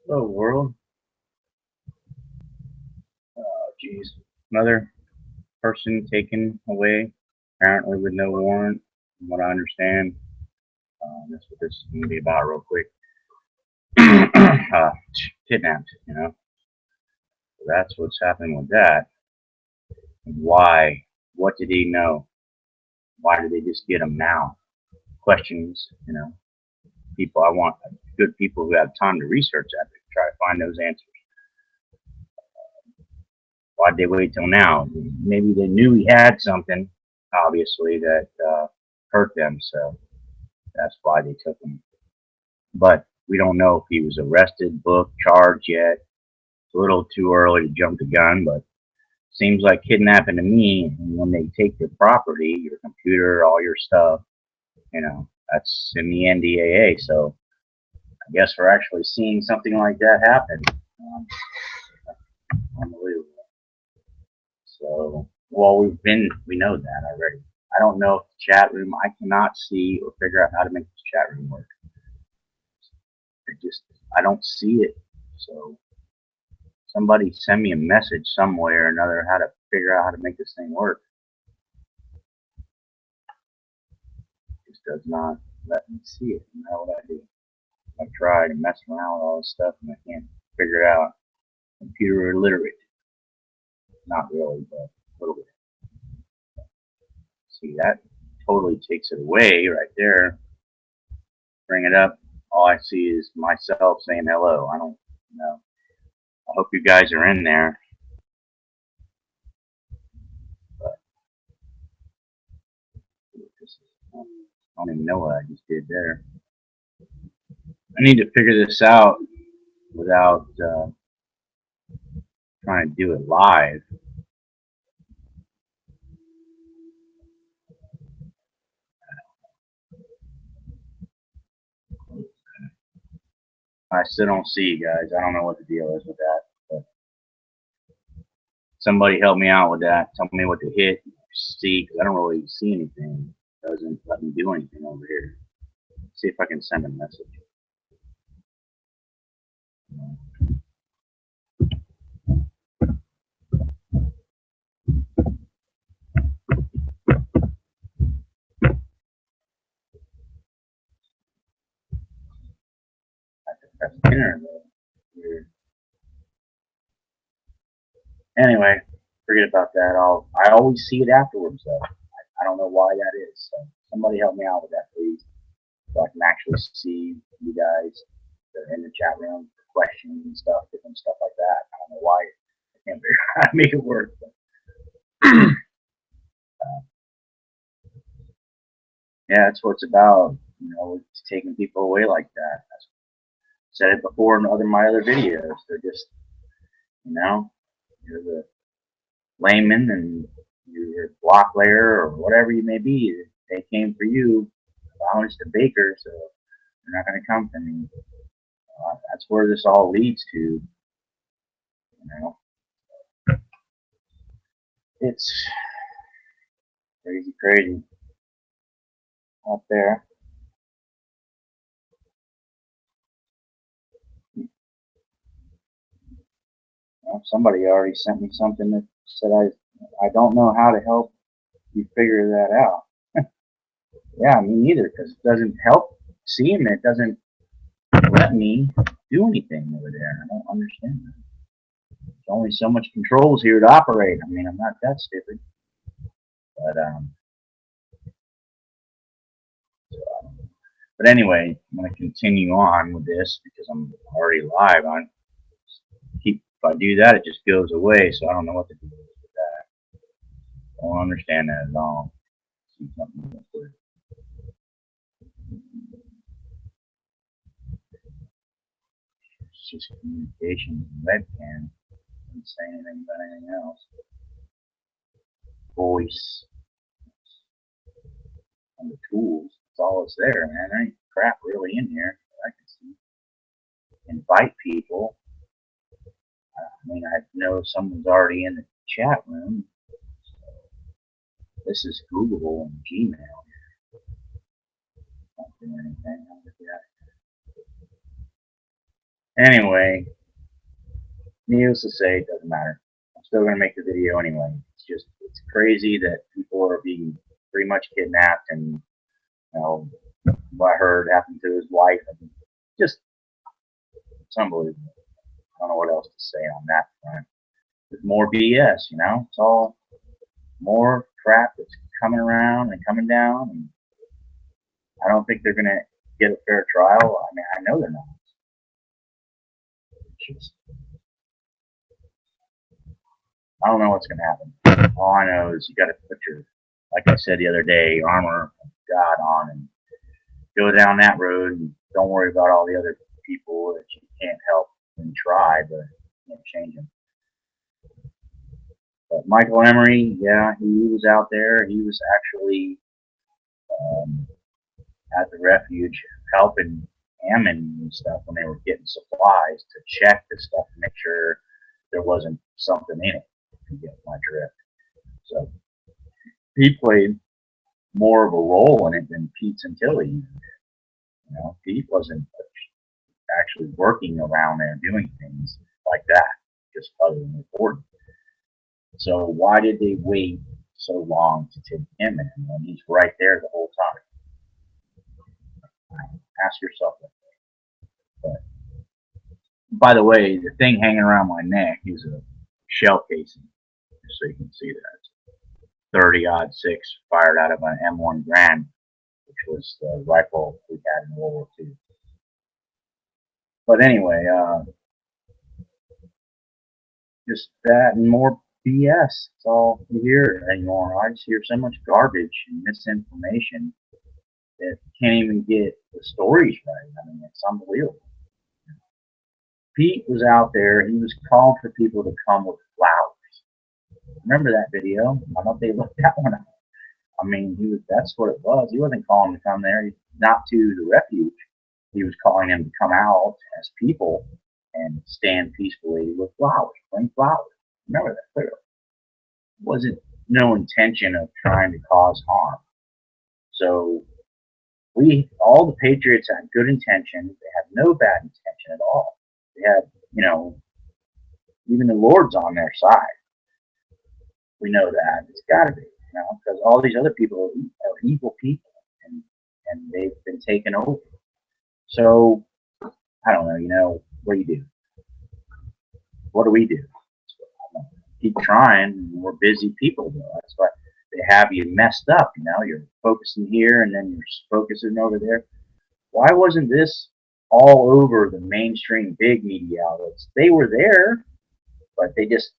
Hello, world. Geez. Another person taken away, apparently with no warrant, from what I understand. That's what this is going to be about, real quick. Kidnapped, you know. So that's what's happening with that. Why? What did he know? Why did they just get him now? Questions, you know. People, I want good people who have time to research that, to try to find those answers. Why'd they wait till now? Maybe they knew he had something, obviously, that hurt them, so that's why they took him. But we don't know if he was arrested, booked, charged yet. It's a little too early to jump the gun, but seems like kidnapping to me. And when they take your property, your computer, all your stuff, that's in the NDAA. So I guess we're actually seeing something like that happen. Um, Unbelievable. So, well, we know that already. I don't know if the chat room, I cannot see or figure out how to make this chat room work. I don't see it. So somebody send me a message some way or another how to figure out how to make this thing work. It just does not let me see it. You know what I do? I tried and messed around with all this stuff and I can't figure it out. Computer illiterate. Not really, but a little bit. See, that totally takes it away right there. Bring it up. All I see is myself saying hello. I don't know. I hope you guys are in there. But I don't even know what I just did there. I need to figure this out without trying to do it live. I still don't see you guys. I don't know what the deal is with that. But somebody help me out with that. Tell me what to hit, see, because I don't really see anything. It doesn't let me do anything over here. See if I can send a message. I have to press enter though. Weird. Anyway, forget about that. I always see it afterwards though. I don't know why that is. So somebody help me out with that, please, so I can actually see you guys that are in the chat room for questions and stuff, different stuff like that. I don't know why I can't figure out how to make it work. But, yeah, that's what it's about. It's taking people away like that. I've said it before in my other videos. They're just, you know, you're the layman and you're a block layer or whatever you may be. They came for you, honest to Baker, so they're not going to come for me. That's where this all leads to. You know, it's crazy, crazy out there. Somebody already sent me something that said I don't know how to help you figure that out. Yeah, me neither, because it doesn't help seeing it. Doesn't let me do anything over there. I don't understand that. There's only so much controls here to operate. I mean, I'm not that stupid. But so, but anyway, I'm going to continue on with this because I'm already live on. If I do that, it just goes away. So I don't know what to do with that. I don't understand that at all. See something that's It's just communication webcam. Doesn't say anything about anything else. Voice and the tools. That's all that's there, man. There ain't crap really in here that I can see. Invite people. I mean, I know someone's already in the chat room. This is Google and Gmail. Not doing anything. I'll look at Anyway, needless to say, it doesn't matter. I'm still gonna make the video anyway. It's crazy that people are being pretty much kidnapped, and you know what I heard happened to his wife, and just it's unbelievable. I don't know what else to say on that front. There's more BS, It's all more crap that's coming around and coming down, and I don't think they're gonna get a fair trial. I mean, I know they're not. It's just, I don't know what's gonna happen. All I know is you got to put your, like I said the other day, armor of God on and go down that road, and don't worry about all the other people that you can't help and try, but you can't change them. But Michael Emery, yeah, he was out there. He was actually um, at the refuge helping Ammon and stuff when they were getting supplies to check the stuff to make sure there wasn't something in it, if you get my drift. So he played more of a role in it than Pete Santilli did. Pete wasn't actually working around there doing things like that, just other than reporting. So why did they wait so long to take him in when he's right there the whole time? Ask yourself that. But by the way, the thing hanging around my neck is a shell casing, just so you can see that. It's 30-06 fired out of an M1 Garand, which was the rifle we had in World War II. But anyway, just that and more BS. That's all you hear anymore. I just hear so much garbage and misinformation that can't even get the stories right. I mean, it's unbelievable. Pete was out there. He was calling for people to come with flowers. Remember that video? I don't know if they looked that one up. I mean, that's what it was. He wasn't calling to come there, not to the refuge. He was calling them to come out as people and stand peacefully with flowers, bring flowers. Remember that clearly. It wasn't no intention of trying to cause harm. So all the Patriots had good intentions. They had no bad intention at all. They had, even the Lord's on their side. We know that. It's got to be, because all these other people are evil people, and they've been taken over. So, I don't know, what do you do? What do we do? Keep trying. We're busy people, though. That's why they have you messed up, You're focusing here, and then you're focusing over there. Why wasn't this all over the mainstream big media outlets? They were there, but they just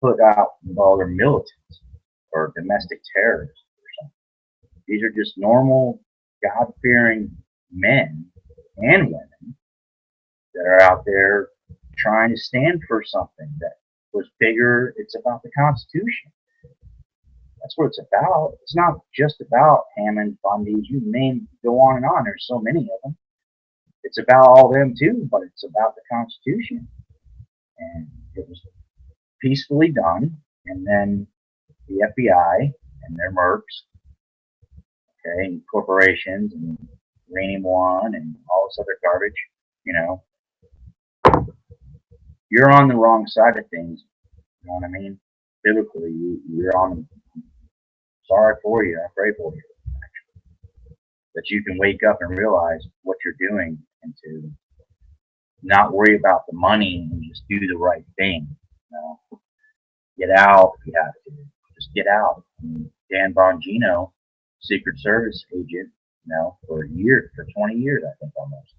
put out all their militants or domestic terrorists or something. These are just normal, God-fearing men and women that are out there trying to stand for something that was bigger. It's about the Constitution. That's what it's about. It's not just about Hammond, Bundy. You may go on and on. There's so many of them. It's about all them too, but it's about the Constitution. And it was peacefully done. And then the FBI and their mercs, okay, and corporations and Uranium One and all this other garbage, you're on the wrong side of things. You know what I mean? Biblically, you're on. Sorry for you. I pray for you. Actually, that you can wake up and realize what you're doing, and to not worry about the money and just do the right thing. Get out if you have to. Just get out. Dan Bongino, Secret Service agent, for a year, for 20 years, I think almost.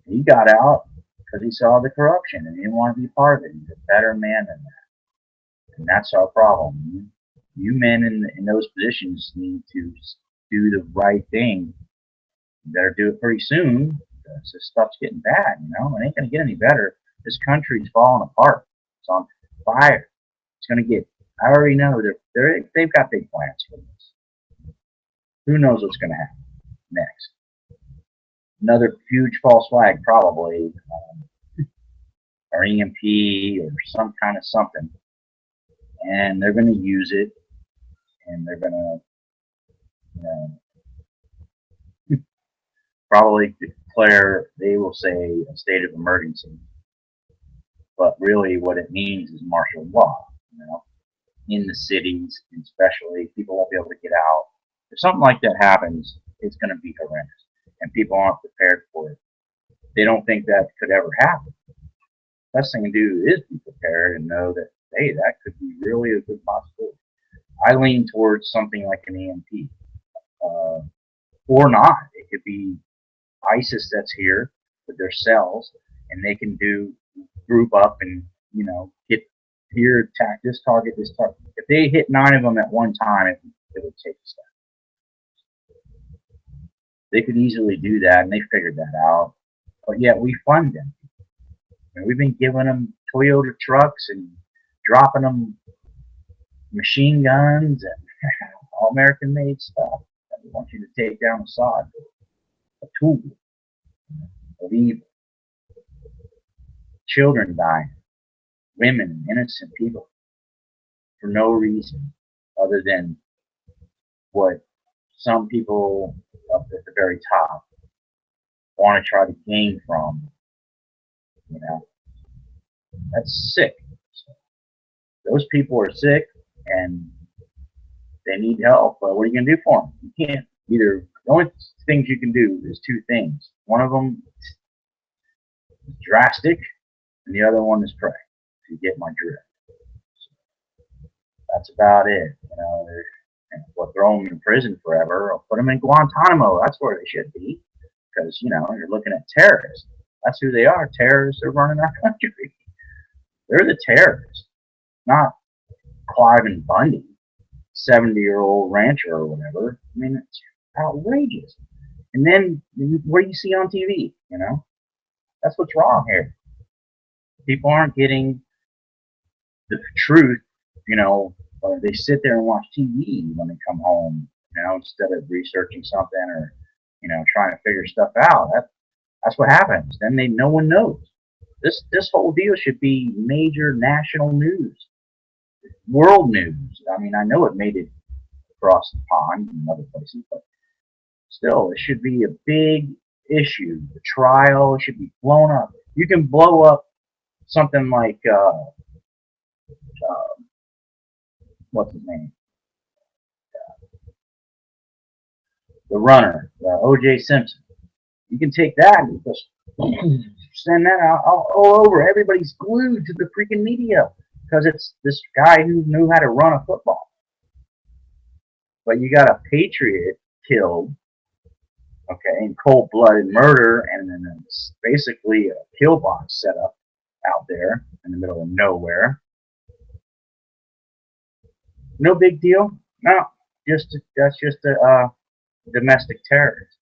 He got out because he saw the corruption and he didn't want to be part of it. He's a better man than that. And that's our problem. You men in those positions need to do the right thing. You better do it pretty soon because this stuff's getting bad, It ain't going to get any better. This country's falling apart. It's on fire. It's going to get, I already know they've got big plans for this. Who knows what's going to happen next? Another huge false flag, probably, or EMP or some kind of something. And they're going to use it, and they're going to, probably they will say a state of emergency, but really what it means is martial law. You know, in the cities, especially, people won't be able to get out. If something like that happens, it's going to be horrendous, and people aren't prepared for it. They don't think that could ever happen. Best thing to do is be prepared and know that, hey, that could be really a good possibility. I lean towards something like an EMP, or not. It could be ISIS that's here with their cells, and they can group up and get here, attack this target, this target. If they hit 9 of them at one time, it would take a step. They could easily do that, and they figured that out. But yet we fund them. And we've been giving them Toyota trucks and dropping them machine guns and all American-made stuff. We want you to take down Assad, a tool of evil. Children dying, women, innocent people, for no reason other than what some people up at the very top want to try to gain from. That's sick. Those people are sick and they need help, but what are you going to do for them? You can't. The only things you can do is 2 things. One of them is drastic, and the other one is pray. If you get my drift. That's about it. We'll throw them in prison forever, or put them in Guantanamo. That's where they should be, because you're looking at terrorists. That's who they are. Terrorists are running our country. They're the terrorists, not Clive and Bundy, 70-year-old rancher or whatever. I mean, it's outrageous. And then what do you see on TV? That's what's wrong here. People aren't getting the truth. They sit there and watch TV when they come home. Instead of researching something or trying to figure stuff out. That's what happens. Then no one knows. This whole deal should be major national news, world news. I mean, I know it made it across the pond and other places, but still, it should be a big issue. The trial should be blown up. You can blow up something like what's his name? The runner, O.J. Simpson. You can take that and just send that out all over. Everybody's glued to the freaking media because it's this guy who knew how to run a football. But you got a patriot killed, okay, in cold-blooded murder, and then it's basically a kill box set up out there in the middle of nowhere. No big deal. No, that's just a domestic terrorist.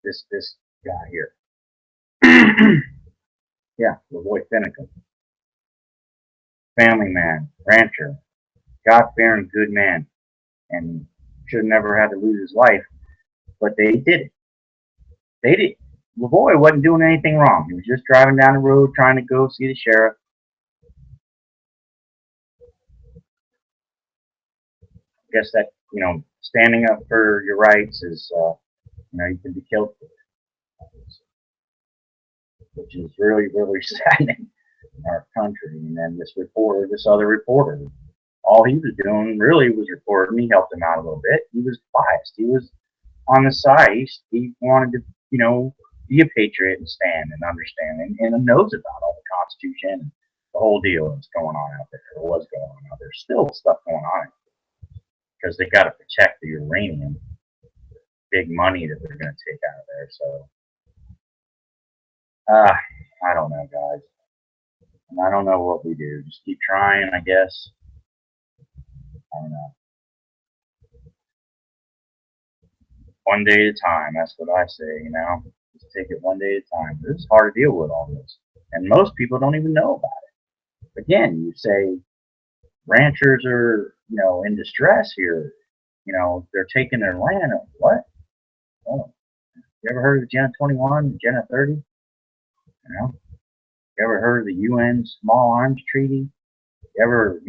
This guy here. Yeah, Lavoy Finicum. Family man, rancher, God-fearing good man, and should have never had to lose his life, but they did it. They did. Lavoy wasn't doing anything wrong. He was just driving down the road trying to go see the sheriff. I guess that, standing up for your rights is, you can be killed for it, which is really, really saddening in our country. And then this other reporter, all he was doing really was reporting. He helped him out a little bit. He was biased. He was on the side. He wanted to, be a patriot and stand and understand and knows about all the Constitution and the whole deal that's going on out there, or was going on out there. Still stuff going on because they got to protect the uranium, big money that they're going to take out of there. So, I don't know, guys. And I don't know what we do. Just keep trying, I guess. I don't know. One day at a time. That's what I say, Just take it one day at a time. It's hard to deal with all this. And most people don't even know about it. Again, you say ranchers are, in distress here. They're taking their land. What? Oh, you ever heard of Agenda 21, Agenda 30? You ever heard of the UN Small Arms Treaty? You ever,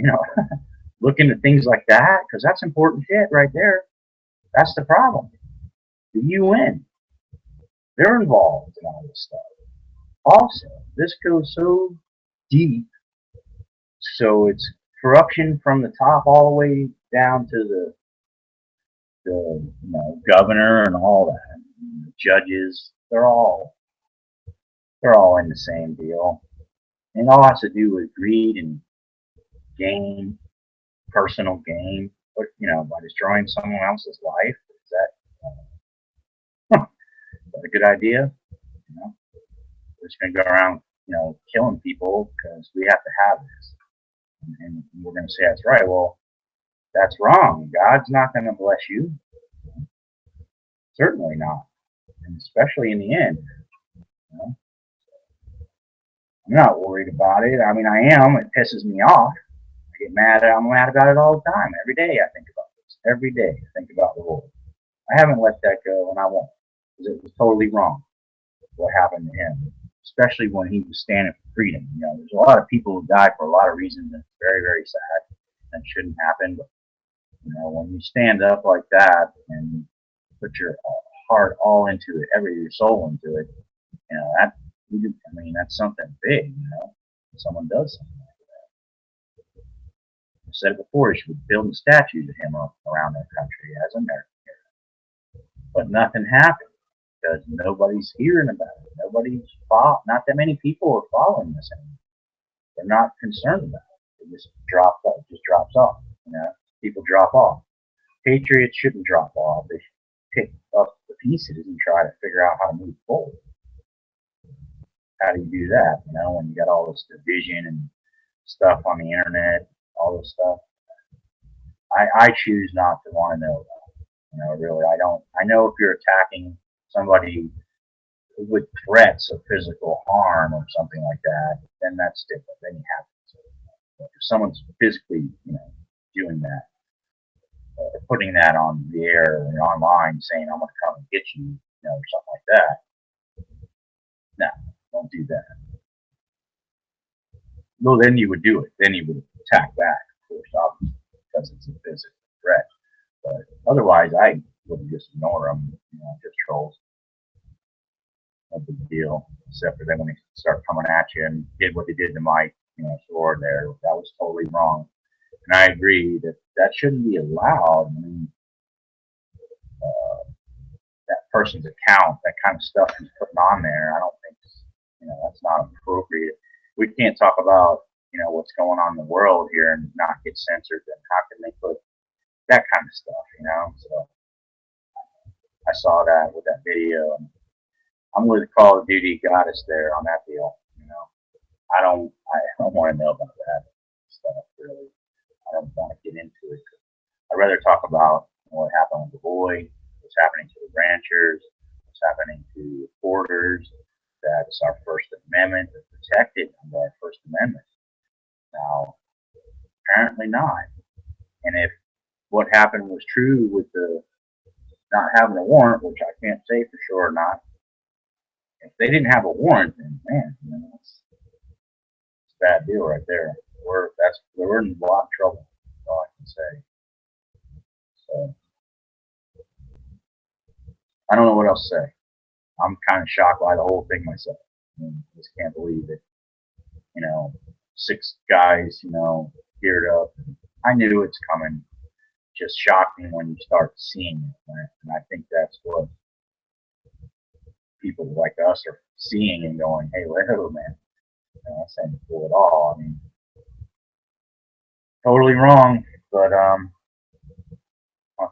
look into things like that? Because that's important shit right there. That's the problem. The UN. They're involved in all this stuff. Also, this goes so deep, so it's corruption from the top all the way down to the governor and all that. And the judges, they're all in the same deal. And it all has to do with greed and gain, personal gain. But by destroying someone else's life, is that a good idea? We're just going to go around, killing people because we have to have this, and we're going to say that's right. Well, that's wrong. God's not going to bless you. Certainly not, and especially in the end. I'm not worried about it. I mean, I am. It pisses me off. I get mad. I'm mad about it all the time. Every day I think about this. Every day I think about the Lord. I haven't let that go, and I won't, because it was totally wrong what happened to him, especially when he was standing for freedom. There's a lot of people who die for a lot of reasons, and it's very, very sad, and shouldn't happen. But when you stand up like that and put your heart all into it, your soul into it, that's something big. When someone does something like that. I said it before. You should build statues of him around that country as American hero, but nothing happened. Because nobody's hearing about it. Not that many people are following this anymore. They're not concerned about it. It just drops off. People drop off. Patriots shouldn't drop off. They should pick up the pieces and try to figure out how to move forward. How do you do that? When you got all this division and stuff on the internet, all this stuff. I choose not to want to know about it. Really, I don't. I know if you're attacking somebody with threats of physical harm or something like that, then that's different. Then you have to. But if someone's physically, doing that, or putting that on the air or online, saying I'm going to come and get you, or something like that, no, don't do that. Well, then you would do it. Then you would attack back, of course, obviously, because it's a physical threat. But otherwise, I wouldn't just ignore them, just trolls. No big deal, except for then when they start coming at you and did what they did to my, sword there, that was totally wrong. And I agree that shouldn't be allowed. I mean, that person's account, that kind of stuff he's putting on there, I don't think, that's not appropriate. We can't talk about, what's going on in the world here and not get censored. Then how can they put that kind of stuff, So I saw that with that video. And I'm with Call of Duty Goddess there on that deal. I don't want to know about that stuff really. I don't want to get into it. I'd rather talk about what happened with the boy, what's happening to the ranchers, what's happening to reporters. That's our First Amendment. We're protected under our First Amendment. Now, apparently not. And if what happened was true with the not having a warrant, which I can't say for sure or not, if they didn't have a warrant, then man, it's a bad deal right there. We're in a lot of trouble. That's all I can say. So I don't know what else to say. I'm kind of shocked by the whole thing myself. I just can't believe it. 6 guys, geared up. I knew it's coming. Just shocking when you start seeing it, right? And I think that's what people like us are seeing and going, "Hey, whatever, man, that's ain't cool at all." I mean, totally wrong. But I'll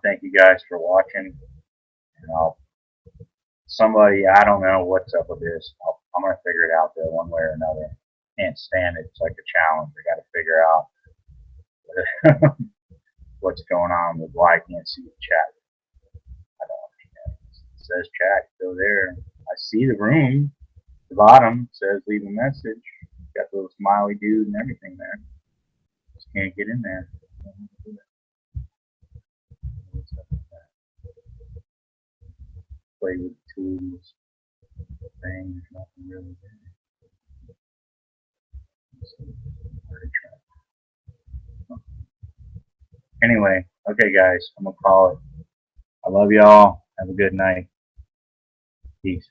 thank you guys for watching, and somebody, I don't know what's up with this. I'm gonna figure it out though, one way or another. Can't stand it. It's like a challenge. I got to figure out what's going on with why I can't see the chat. I don't understand. It says chat still there. I see the room. The bottom says leave a message. Got the little smiley dude and everything there. Just can't get in there. Play with tools. Thing. There's nothing really there. Anyway, okay, guys, I'm gonna call it. I love y'all. Have a good night. Peace.